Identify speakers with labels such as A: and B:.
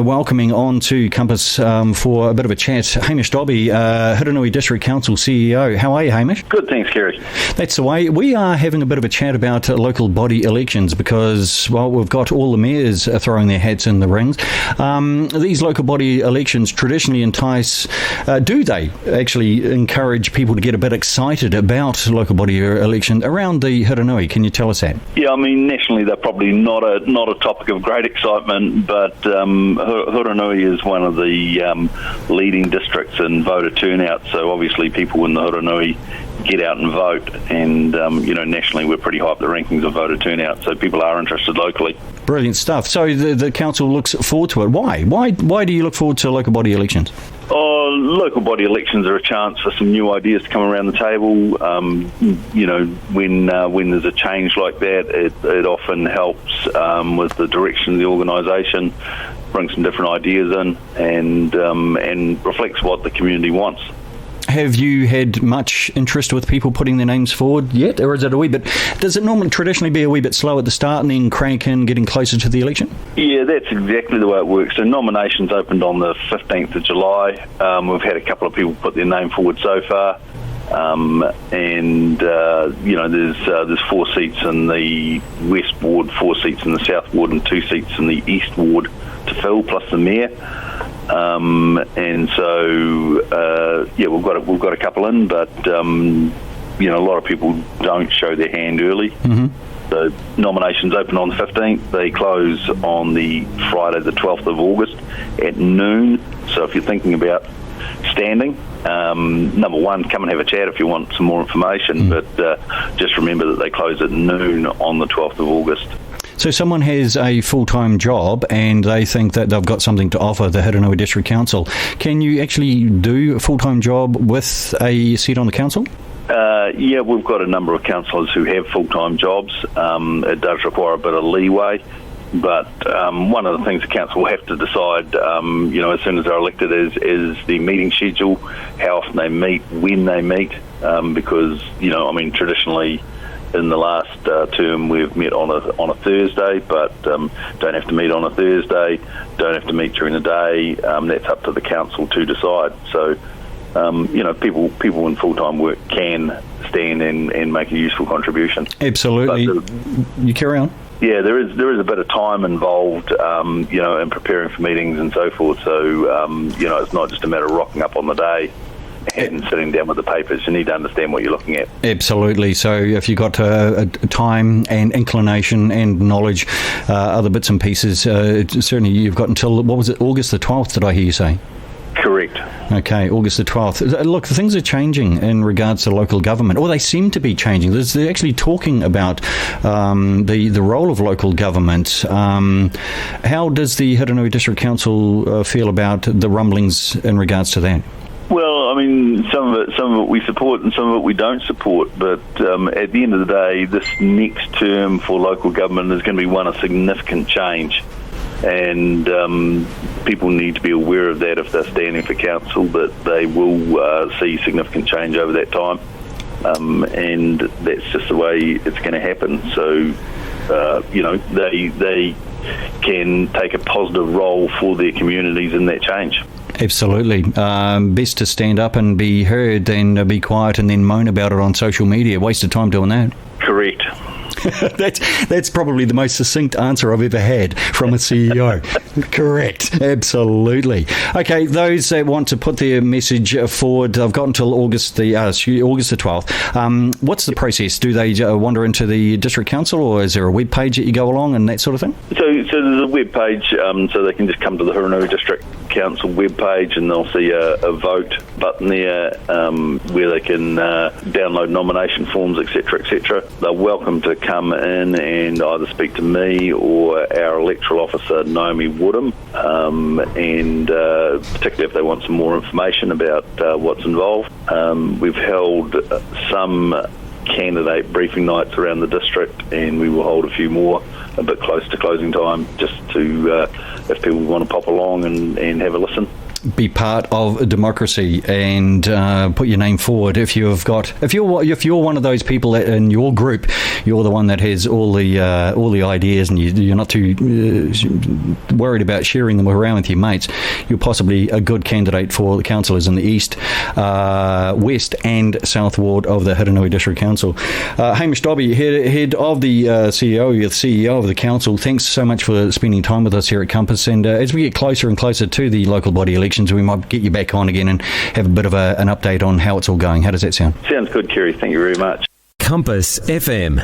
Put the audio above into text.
A: Welcoming on to Compass for a bit of a chat, Hamish Dobbie, Hiranui District Council CEO. How are you, Hamish?
B: Good, thanks, Kerry.
A: That's the way. We are having a bit of a chat about local body elections because, well, we've got all the mayors throwing their hats in the rings. These local body elections traditionally entice, do they actually encourage people to get a bit excited about local body election around the Hiranui? Can you tell us that?
B: Yeah, I mean, nationally they're probably not a topic of great excitement, but Hiranui is one of the leading districts in voter turnout, so obviously people in the Hiranui get out and vote, and nationally we're pretty high up the rankings of voter turnout, so people are interested locally.
A: Brilliant stuff. So the council looks forward to it. Why? Why do you look forward to local body elections?
B: Local body elections are a chance for some new ideas to come around the table. When there's a change like that, it often helps with the direction of the organisation, bring some different ideas in, and reflects what the community wants.
A: Have you had much interest with people putting their names forward yet, or is it a wee bit? Does it normally traditionally be a wee bit slow at the start and then crank in getting closer to the election?
B: Yeah, that's exactly the way it works. So nominations opened on the 15th of July. We've had a couple of people put their name forward so far. There's 4 seats in the West Ward, 4 seats in the South Ward, and 2 seats in the East Ward to fill, plus the Mayor. We've got a couple in, but a lot of people don't show their hand early. Mm-hmm. The nominations open on the 15th. They close on the Friday, the 12th of August at noon. So if you're thinking about standing, number one, come and have a chat if you want some more information. But just remember that they close at noon on the 12th of August.
A: So someone has a full-time job and they think that they've got something to offer the Hiranui District Council. Can you actually do a full-time job with a seat on the council?
B: Yeah, we've got a number of councillors who have full-time jobs. It does require a bit of leeway, but one of the things the council will have to decide, as soon as they're elected, is the meeting schedule, how often they meet, when they meet, because, traditionally, in the last term, we've met on a Thursday, but don't have to meet on a Thursday, don't have to meet during the day. That's up to the council to decide. So, people in full-time work can stand and make a useful contribution. Absolutely.
A: You carry on.
B: Yeah, there is a bit of time involved, in preparing for meetings and so forth. So, it's not just a matter of rocking up on the day and sitting down with the papers. You need to understand what you're looking at.
A: Absolutely. So if you've got time and inclination and knowledge, other bits and pieces, certainly you've got until, what was it, August the 12th, did I hear you say?
B: Correct.
A: Okay, August the 12th. Look, things are changing in regards to local government, or they seem to be changing. They're actually talking about the role of local government. How does the Hiranui District Council feel about the rumblings in regards to that?
B: Well, I mean, some of it we support and some of it we don't support. But at the end of the day, this next term for local government is going to be one of significant change. And people need to be aware of that if they're standing for council, that they will see significant change over that time. And that's just the way it's going to happen. So, they can take a positive role for their communities in that change.
A: Absolutely. Best to stand up and be heard than be quiet and then moan about it on social media. Waste of time doing that.
B: Correct.
A: That's probably the most succinct answer I've ever had from a CEO. Correct. Absolutely. Okay, those that want to put their message forward, I've got until August the 12th. What's the process? Do they wander into the district council, or is there a web page that you go along and that sort of thing?
B: So there's a web page, so they can just come to the Hiranui District Council web page and they'll see a vote button there where they can download nomination forms, etc., etc. They're welcome to come in and either speak to me or our electoral officer, Naomi Woodham, and particularly if they want some more information about what's involved. We've held some candidate briefing nights around the district, and we will hold a few more a bit close to closing time, just to if people want to pop along and have a listen.
A: be part of democracy and put your name forward. If you're one of those people that in your group, you're the one that has all the ideas, and you're not too worried about sharing them around with your mates, you're possibly a good candidate for the councillors in the East, West and South Ward of the Hiranui District Council. Hamish Dobbie, head of the CEO of the council, thanks so much for spending time with us here at Compass, and as we get closer and closer to the local body elections, we might get you back on again and have a bit of an update on how it's all going. How does that sound?
B: Sounds good, Kerry. Thank you very much.
C: Compass FM.